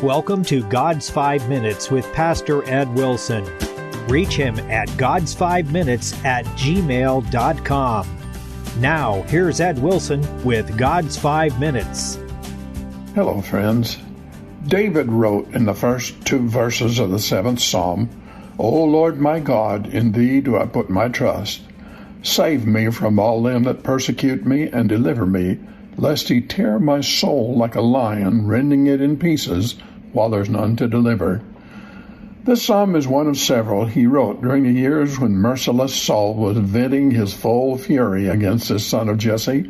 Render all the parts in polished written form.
welcome to God's 5 Minutes with Pastor Ed Wilson. Reach him at gods5minutes@gmail.com. Now, here's Ed Wilson with God's 5 Minutes. Hello, friends. David wrote in the first 2 verses of the 7th Psalm, "O Lord my God, in thee do I put my trust. Save me from all them that persecute me, and deliver me, lest he tear my soul like a lion, rending it in pieces, while there's none to deliver." This psalm is one of several he wrote during the years when merciless Saul was venting his full fury against his son of Jesse,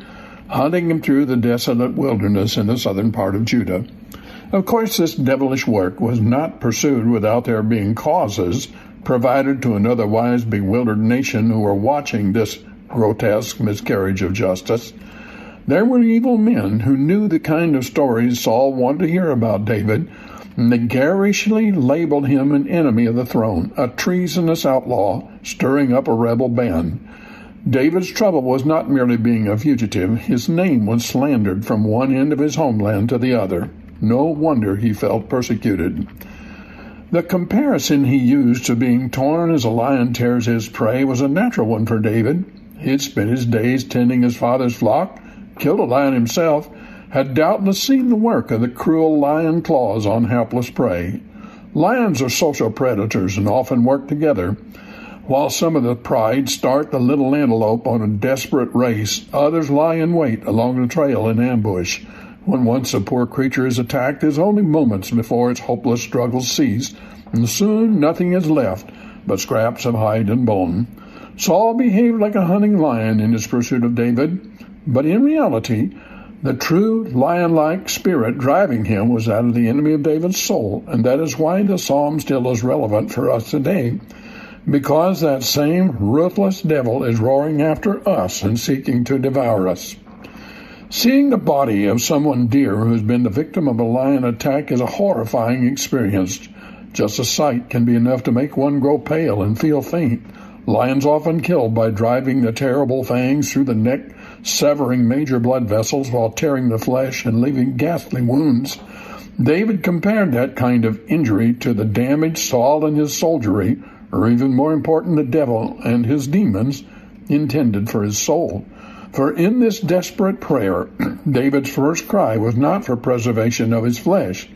hunting him through the desolate wilderness in the southern part of Judah. Of course, this devilish work was not pursued without there being causes provided to an otherwise bewildered nation who were watching this grotesque miscarriage of justice. There were evil men who knew the kind of stories Saul wanted to hear about David, and they garishly labeled him an enemy of the throne, a treasonous outlaw stirring up a rebel band. David's trouble was not merely being a fugitive. His name was slandered from one end of his homeland to the other. No wonder he felt persecuted. The comparison he used to being torn as a lion tears his prey was a natural one for David. He had spent his days tending his father's flock, killed a lion himself, had doubtless seen the work of the cruel lion claws on helpless prey. Lions are social predators and often work together. While some of the pride start the little antelope on a desperate race, others lie in wait along the trail in ambush. When once a poor creature is attacked, it is only moments before its hopeless struggles cease, and soon nothing is left but scraps of hide and bone. Saul behaved like a hunting lion in his pursuit of David, but in reality, the true lion-like spirit driving him was that of the enemy of David's soul, and that is why the psalm still is relevant for us today, because that same ruthless devil is roaring after us and seeking to devour us. Seeing the body of someone dear who has been the victim of a lion attack is a horrifying experience. Just a sight can be enough to make one grow pale and feel faint. Lions often kill by driving the terrible fangs through the neck, severing major blood vessels while tearing the flesh and leaving ghastly wounds. David compared that kind of injury to the damage Saul and his soldiery, or even more important, the devil and his demons, intended for his soul. For in this desperate prayer, David's first cry was not for preservation of his flesh.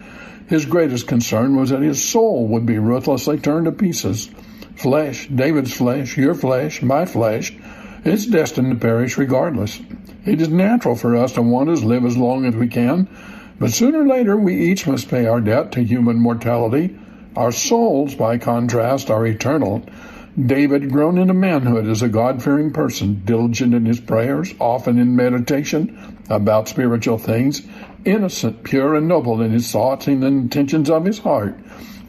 His greatest concern was that his soul would be ruthlessly turned to pieces. Flesh, David's flesh, your flesh, my flesh, it's destined to perish regardless. It is natural for us to want to live as long as we can, but sooner or later we each must pay our debt to human mortality. Our souls, by contrast, are eternal. David, grown into manhood as a God-fearing person, diligent in his prayers, often in meditation about spiritual things, innocent, pure, and noble in his thoughts and intentions of his heart.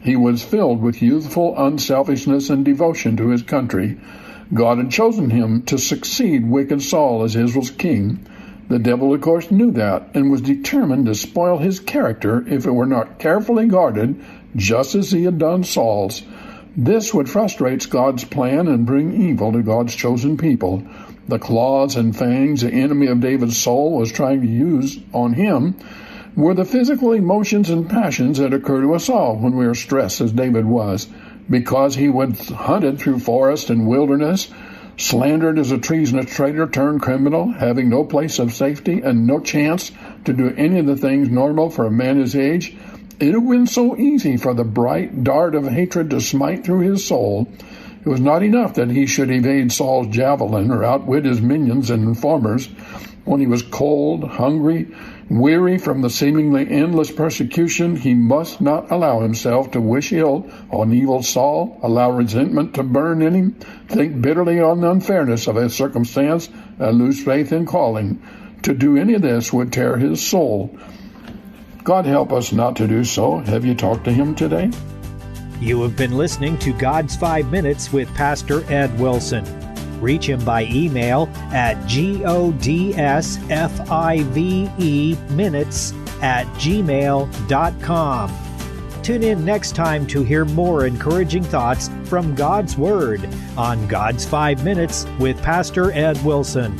He was filled with youthful unselfishness and devotion to his country. God had chosen him to succeed wicked Saul as Israel's king. The devil, of course, knew that and was determined to spoil his character if it were not carefully guarded, just as he had done Saul's. This would frustrate God's plan and bring evil to God's chosen people. The claws and fangs the enemy of David's soul was trying to use on him were the physical emotions and passions that occur to us all when we are stressed, as David was, because he was hunted through forest and wilderness, slandered as a treasonous traitor turned criminal, having no place of safety and no chance to do any of the things normal for a man his age. It had been so easy for the bright dart of hatred to smite through his soul. It was not enough that he should evade Saul's javelin or outwit his minions and informers. When he was cold, hungry, weary from the seemingly endless persecution, he must not allow himself to wish ill on evil Saul, allow resentment to burn in him, think bitterly on the unfairness of his circumstance, and lose faith in calling. To do any of this would tear his soul. God help us not to do so. Have you talked to him today? You have been listening to God's 5 Minutes with Pastor Ed Wilson. Reach him by email at godsfiveminutes@gmail.com. Tune in next time to hear more encouraging thoughts from God's Word on God's 5 Minutes with Pastor Ed Wilson.